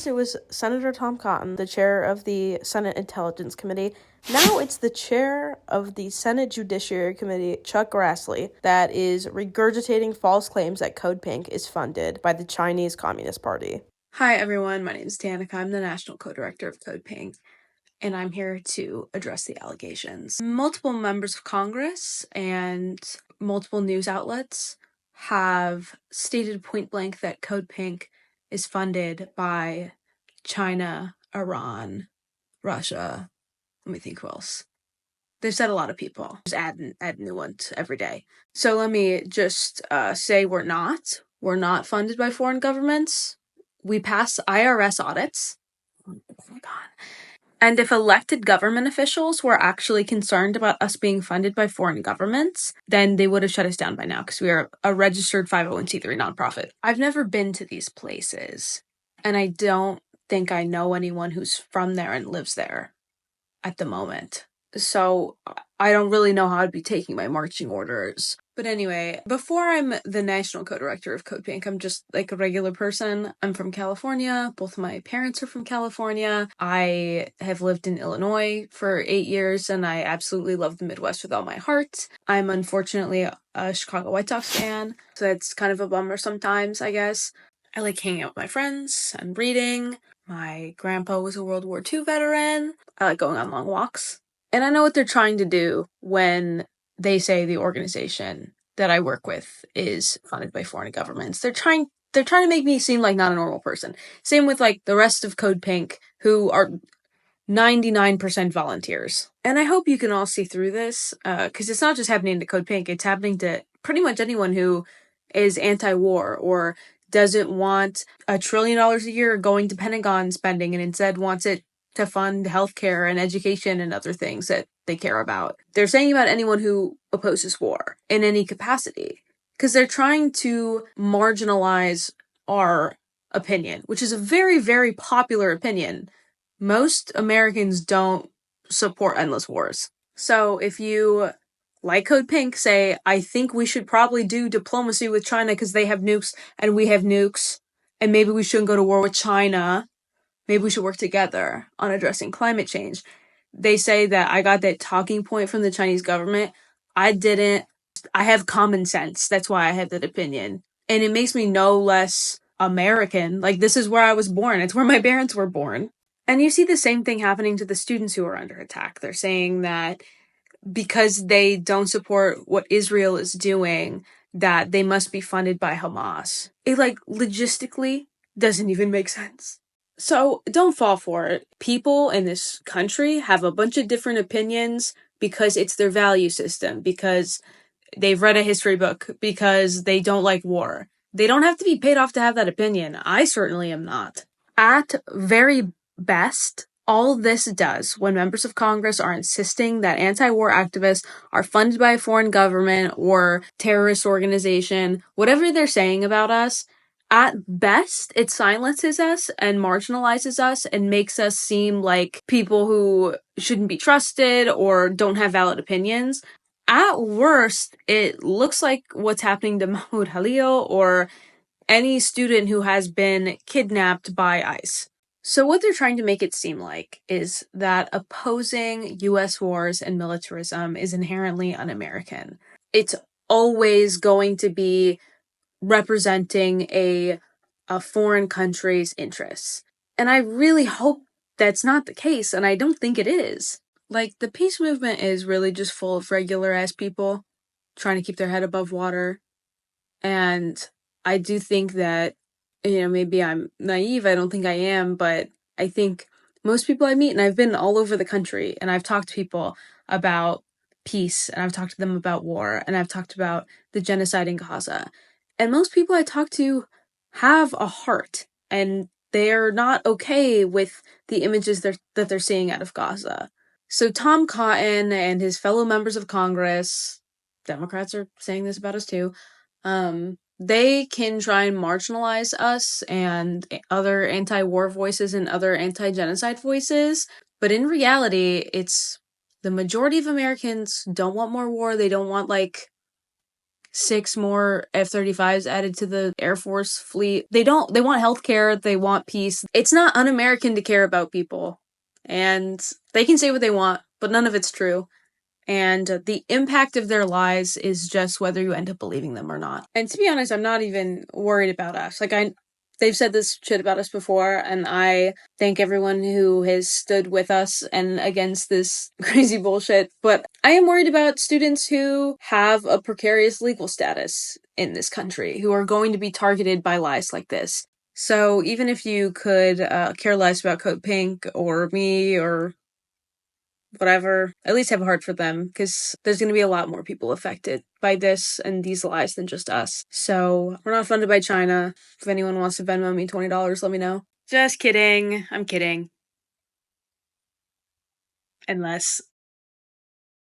First, it was Senator Tom Cotton, the chair of the Senate Intelligence Committee. Now it's the chair of the Senate Judiciary Committee, Chuck Grassley, that is regurgitating false claims that CODEPINK is funded by the Chinese Communist Party. Hi everyone, my name is Danica. I'm the National Co-Director of CODEPINK, and I'm here to address the allegations. Multiple members of Congress and multiple news outlets have stated point blank that CODEPINK is funded by China, Iran, Russia. Let me think who else. They've said a lot of people. Just add new ones every day. So let me just say we're not. We're not funded by foreign governments. We pass IRS audits. Oh my God. And if elected government officials were actually concerned about us being funded by foreign governments, then they would have shut us down by now because we are a registered 501c3 nonprofit. I've never been to these places, and I don't think I know anyone who's from there and lives there at the moment. So I don't really know how I'd be taking my marching orders. But anyway, before I'm the national co-director of CODEPINK, I'm just like a regular person. I'm from California. Both of my parents are from California. I have lived in Illinois for 8 years, and I absolutely love the Midwest with all my heart. I'm unfortunately a Chicago White Sox fan, so that's kind of a bummer sometimes, I guess. I like hanging out with my friends and reading. My grandpa was a World War II veteran. I like going on long walks. And I know what they're trying to do when they say the organization that I work with is funded by foreign governments. They're trying to make me seem like not a normal person. Same with like the rest of CODEPINK, who are 99% volunteers. And I hope you can all see through this, because it's not just happening to CODEPINK, it's happening to pretty much anyone who is anti-war or doesn't want $1 trillion a year going to Pentagon spending and instead wants it to fund healthcare and education and other things that they care about. They're saying about anyone who opposes war in any capacity, because they're trying to marginalize our opinion, which is a very, very popular opinion. Most Americans don't support endless wars. So if you, like CODEPINK, say, I think we should probably do diplomacy with China because they have nukes and we have nukes, and maybe we shouldn't go to war with China, maybe we should work together on addressing climate change. They say that I got that talking point from the Chinese government. I didn't. I have common sense. That's why I have that opinion. And it makes me no less American. Like, this is where I was born. It's where my parents were born. And you see the same thing happening to the students who are under attack. They're saying that because they don't support what Israel is doing, that they must be funded by Hamas. It, like, logistically doesn't even make sense. So don't fall for it. People in this country have a bunch of different opinions because it's their value system, because they've read a history book, because they don't like war. They don't have to be paid off to have that opinion. I certainly am not. At very best, all this does when members of Congress are insisting that anti-war activists are funded by a foreign government or terrorist organization, whatever they're saying about us, at best, it silences us and marginalizes us and makes us seem like people who shouldn't be trusted or don't have valid opinions. At worst, it looks like what's happening to Mahmoud Halil or any student who has been kidnapped by ICE. So what they're trying to make it seem like is that opposing U.S. wars and militarism is inherently un-American. It's always going to be representing a foreign country's interests. And I really hope that's not the case, and I don't think it is. Like, the peace movement is really just full of regular-ass people trying to keep their head above water. And I do think that, maybe I'm naive, I don't think I am, but I think most people I meet, and I've been all over the country, and I've talked to people about peace, and I've talked to them about war, and I've talked about the genocide in Gaza. And most people I talk to have a heart, and they're not okay with the images that they're seeing out of Gaza. So Tom Cotton and his fellow members of Congress, Democrats are saying this about us too, they can try and marginalize us and other anti-war voices and other anti-genocide voices, but in reality, it's the majority of Americans don't want more war. They don't want, 6 more F-35s added to the Air Force fleet. They want healthcare, they want peace. It's not un-American to care about people. And they can say what they want, but none of it's true. And the impact of their lies is just whether you end up believing them or not. And to be honest, I'm not even worried about us. They've said this shit about us before, and I thank everyone who has stood with us and against this crazy bullshit. But I am worried about students who have a precarious legal status in this country, who are going to be targeted by lies like this. So even if you could care less about Code Pink or me or whatever, at least have a heart for them, because there's going to be a lot more people affected by this and these lies than just us. So, we're not funded by China. If anyone wants to Venmo me $20, let me know. Just kidding. I'm kidding. Unless